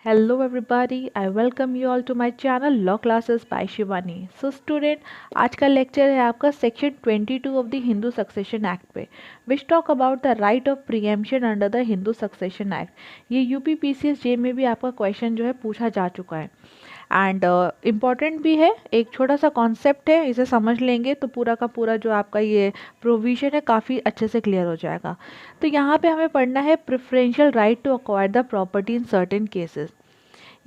Hello everybody, I welcome you all to my channel Law Classes by Shivani. So student, आज का lecture है आपका section 22 of the Hindu succession act पे which talk about the right of preemption under the Hindu succession act. ये UP PCS J में भी आपका question जो है पूछा जा चुका है एंड इम्पॉर्टेंट भी है। एक छोटा सा कॉन्सेप्ट है, इसे समझ लेंगे तो पूरा का पूरा जो आपका ये प्रोविजन है काफ़ी अच्छे से क्लियर हो जाएगा। तो यहाँ पे हमें पढ़ना है preferential right to acquire the property in certain cases,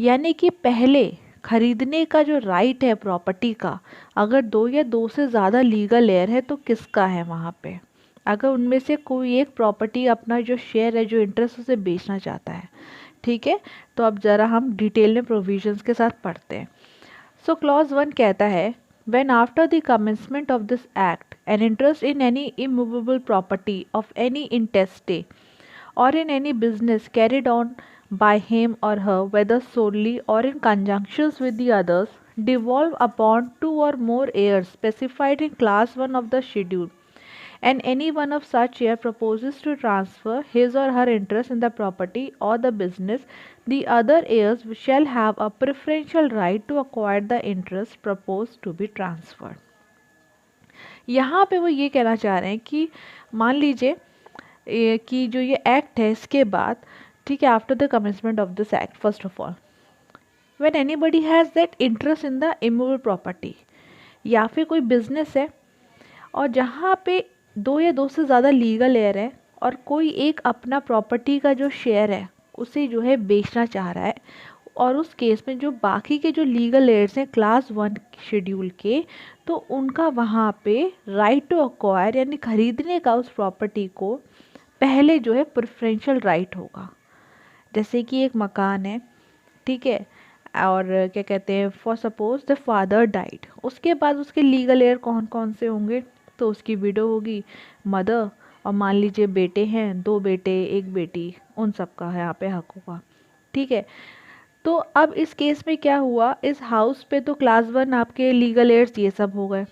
यानी कि पहले खरीदने का जो राइट है प्रॉपर्टी का, अगर दो या दो से ज़्यादा लीगल हेयर है तो किसका है वहाँ पे, अगर उनमें से कोई एक प्रॉपर्टी अपना जो शेयर है जो इंटरेस्ट उसे बेचना चाहता है। ठीक है, तो अब ज़रा हम डिटेल में प्रोविजंस के साथ पढ़ते हैं। सो क्लॉज 1 कहता है when after the commencement of this act an interest in any immovable property of any intestate or in any business carried on by him or her whether solely or in conjunction with the others devolve upon two or more heirs specified in class 1 of the schedule, and any one of such heir proposes to transfer his or her interest in the property or the business, the other heirs shall have a preferential right to acquire the interest proposed to be transferred. यहाँ पे वो ये कहना चाह रहे हैं कि मान लीजिए कि जो ये एक्ट है इसके बाद, ठीक है, after the commencement of this act first of all when anybody has that interest in the immovable property, या फिर कोई बिजनेस है और जहाँ पे दो या दो से ज़्यादा लीगल हेयर है और कोई एक अपना प्रॉपर्टी का जो शेयर है उसे जो है बेचना चाह रहा है, और उस केस में जो बाकी के जो लीगल हेयर्स हैं क्लास 1 शेड्यूल के, तो उनका वहाँ पे राइट टू अक्वायर यानी खरीदने का उस प्रॉपर्टी को पहले जो है प्रेफरेंशियल राइट होगा। जैसे कि एक मकान है, ठीक है, और क्या कहते हैं, for suppose the father died, उसके बाद उसके लीगल हेयर कौन कौन से होंगे, तो उसकी विडो होगी, मदर, और मान लीजिए बेटे हैं, दो बेटे एक बेटी, उन सब का है यहाँ पे हक होगा। ठीक है, तो अब इस केस में क्या हुआ, इस हाउस पे तो क्लास 1 आपके लीगल एड्स ये सब हो गए।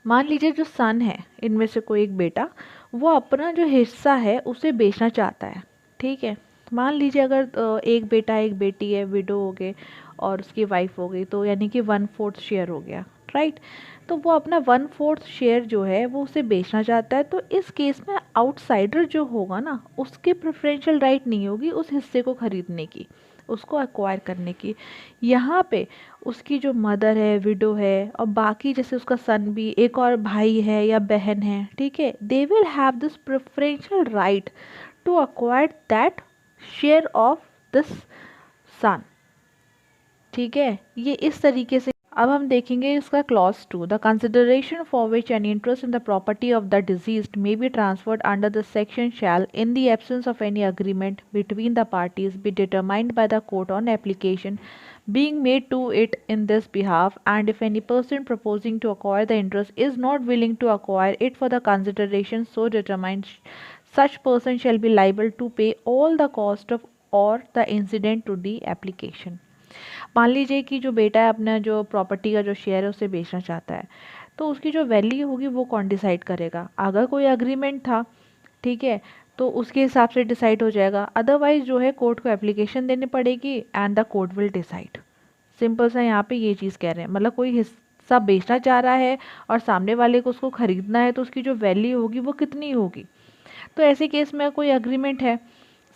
मान लीजिए जो सन है इनमें से कोई एक बेटा, वो अपना जो हिस्सा है उसे बेचना चाहता है। ठीक है, मान लीजिए अगर एक बेटा एक बेटी है, विडो हो गए और उसकी वाइफ हो गई, तो यानी कि 1/4 शेयर हो गया, राइट। तो वो अपना 1/4 शेयर जो है वो उसे बेचना चाहता है। तो इस केस में आउटसाइडर जो होगा ना, उसकी प्रेफरेंशियल राइट नहीं होगी उस हिस्से को खरीदने की, उसको एक्वायर करने की। यहाँ पे उसकी जो मदर है, विडो है, और बाकी जैसे उसका सन भी, एक और भाई है या बहन है, ठीक है, they will have this preferential right to acquire that share of this son. ठीक है, ये इस तरीके से। अब हम देखेंगे इसका clause 2, the consideration for which an interest in the property of the diseased may be transferred under the section shall in the absence of any agreement between the parties be determined by the court on application being made to it in this behalf, and if any person proposing to acquire the interest is not willing to acquire it for the consideration so determined, such person shall be liable to pay all the cost of or the incident to the application. मान लीजिए कि जो बेटा है अपना जो property का जो शेयर है उसे बेचना चाहता है, तो उसकी जो वैल्यू होगी वो कौन डिसाइड करेगा। अगर कोई अग्रीमेंट था, ठीक है, तो उसके हिसाब से डिसाइड हो जाएगा, अदरवाइज जो है कोर्ट को एप्लीकेशन देनी पड़ेगी and the court will decide. Simple सा यहाँ पे ये चीज़ कह रहे हैं, मतलब कोई हिस्सा बेचना चाह रहा है और सामने वाले को उसको खरीदना है, तो उसकी जो वैल्यू होगी वो कितनी होगी। तो ऐसे केस में कोई अग्रीमेंट है,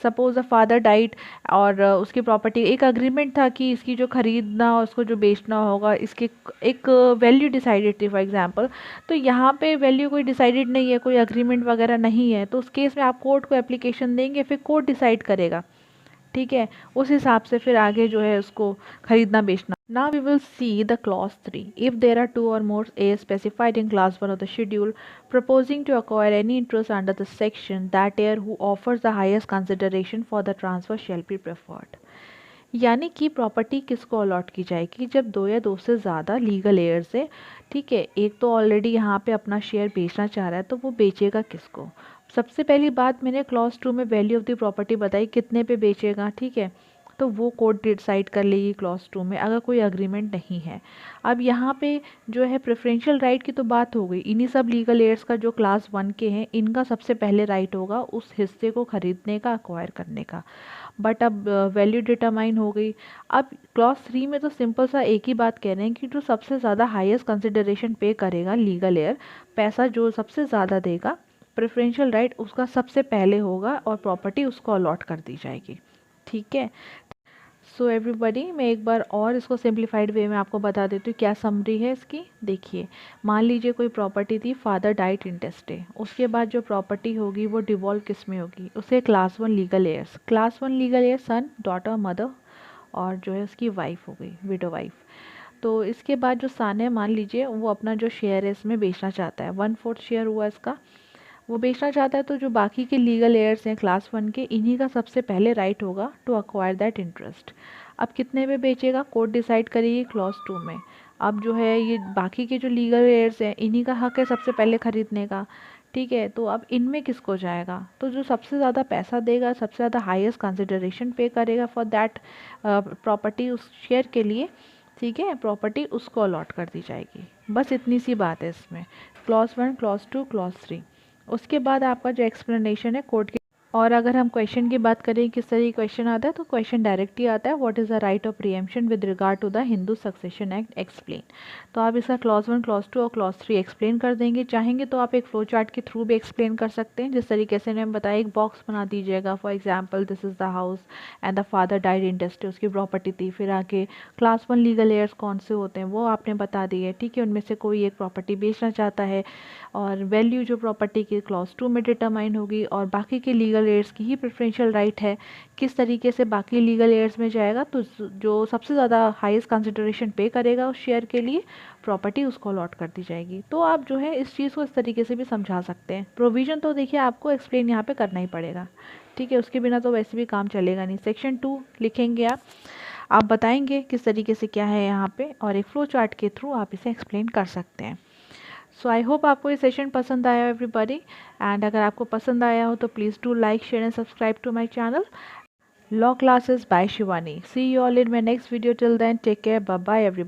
सपोज अ फादर डाइट, और उसकी प्रॉपर्टी एक अग्रीमेंट था कि इसकी जो खरीदना और उसको जो बेचना होगा, इसकी एक वैल्यू डिसाइडेड थी फॉर एग्जांपल। तो यहाँ पे वैल्यू कोई डिसाइडेड नहीं है, कोई अग्रीमेंट वगैरह नहीं है, तो उस केस में आप कोर्ट को एप्लीकेशन देंगे, फिर कोर्ट डिसाइड करेगा। ठीक है, उस हिसाब से फिर आगे जो है उसको खरीदना बेचना। Now we will see the clause 3. If there are two or more heirs specified in clause 1 of the schedule proposing to acquire any interest under the section, that heir who offers the highest consideration for the transfer shall be preferred. यानी कि property किसको allot की जाएगी, जब दो या दो से ज़्यादा लीगल एयर्स है, ठीक है, एक तो ऑलरेडी यहाँ पे अपना शेयर बेचना चाह रहा है, तो वो बेचेगा किसको। सबसे पहली बात, मैंने क्लॉज 2 में वैल्यू ऑफ द प्रॉपर्टी बताई, कितने पे बेचेगा, ठीक है, तो वो कोर्ट डिसाइड कर लेगी क्लॉज 2 में, अगर कोई अग्रीमेंट नहीं है। अब यहाँ पे जो है प्रेफरेंशियल राइट की तो बात हो गई, इन्हीं सब लीगल एयर्स का जो क्लास 1 के हैं इनका सबसे पहले राइट होगा उस हिस्से को खरीदने का, अक्वायर करने का। बट अब वैल्यू डिटरमाइन हो गई। अब क्लॉज 3 में तो सिंपल सा एक ही बात कह रहे हैं कि जो सबसे ज़्यादा हाईएस्ट कंसिडरेशन पे करेगा लीगल एयर, पैसा जो सबसे ज़्यादा देगा, प्रेफरेंशियल राइट उसका सबसे पहले होगा और प्रॉपर्टी उसको अलॉट कर दी जाएगी। ठीक है। सो एवरीबॉडी, मैं एक बार और इसको सिंप्लीफाइड वे में आपको बता देती हूँ क्या समरी है इसकी। देखिए, मान लीजिए कोई प्रॉपर्टी थी, फादर डाइट इंटेस्टे, उसके बाद जो प्रॉपर्टी होगी वो डिवॉल्व किस में होगी, उसे class 1 legal heirs, class 1 legal heir son, daughter, mother और जो है उसकी वाइफ हो गई, विडो वाइफ। तो इसके बाद जो सन है, मान लीजिए वो अपना जो शेयर है इसमें बेचना चाहता है, 1/4 शेयर हुआ इसका, वो बेचना चाहता है, तो जो बाकी के लीगल एयर्स हैं क्लास 1 के, इन्हीं का सबसे पहले राइट होगा टू अक्वायर दैट इंटरेस्ट। अब कितने में बेचेगा, कोर्ट डिसाइड करेगी क्लॉज 2 में। अब जो है ये बाकी के जो लीगल एयर्स हैं इन्हीं का हक है सबसे पहले खरीदने का। ठीक है, तो अब इनमें किसको जाएगा, तो जो सबसे ज़्यादा पैसा देगा, सबसे ज़्यादा हाईएस्ट कंसिडरेशन पे करेगा फॉर दैट प्रॉपर्टी, उस शेयर के लिए, ठीक है, प्रॉपर्टी उसको अलॉट कर दी जाएगी। बस इतनी सी बात है इसमें, क्लॉज 1, क्लॉज 2, क्लॉज 3। उसके बाद आपका जो एक्सप्लेनेशन है कोर्ट की। और अगर हम क्वेश्चन की बात करें किस तरह क्वेश्चन आता है, तो क्वेश्चन डायरेक्ट ही आता है, what is the right of preemption with regard to the Hindu succession act, explain. तो आप इसका क्लॉज 1, क्लॉज 2 और क्लॉज 3 एक्सप्लेन कर देंगे। चाहेंगे तो आप एक फ्लो चार्ट के थ्रू भी एक्सप्लेन कर सकते हैं, जिस तरीके से मैंने बताया, एक बॉक्स बना दीजिएगा, for example this is the house and the father died intestate, उसकी प्रॉपर्टी थी, फिर आगे क्लास 1 लीगल एयर्स कौन से होते हैं वो आपने बता दिए, ठीक है, उनमें से कोई एक प्रॉपर्टी बेचना चाहता है, और वैल्यू जो प्रॉपर्टी की क्लॉज 2 में डिटरमाइन होगी, और बाकी के लीगल एयर्स की ही प्रेफरेंशियल राइट है, किस तरीके से बाकी लीगल एयर्स में जाएगा, तो जो सबसे ज़्यादा हाईएस्ट कंसिडरेशन पे करेगा उस शेयर के लिए, प्रॉपर्टी उसको अलॉट कर दी जाएगी। तो आप जो है इस चीज़ को इस तरीके से भी समझा सकते हैं। प्रोविज़न तो देखिए आपको एक्सप्लेन यहाँ पे करना ही पड़ेगा, ठीक है, उसके बिना तो वैसे भी काम चलेगा नहीं। सेक्शन 2 लिखेंगे आप बताएंगे किस तरीके से क्या है यहाँ पे, और एक फ्लो चार्ट के थ्रू आप इसे एक्सप्लेन कर सकते हैं। सो आई होप आपको ये सेशन पसंद आया एवरीबॉडी, एंड अगर आपको पसंद आया हो तो please do like, share and subscribe to my channel law classes by Shivani. See you all in my next video, till then take care, bye bye everybody.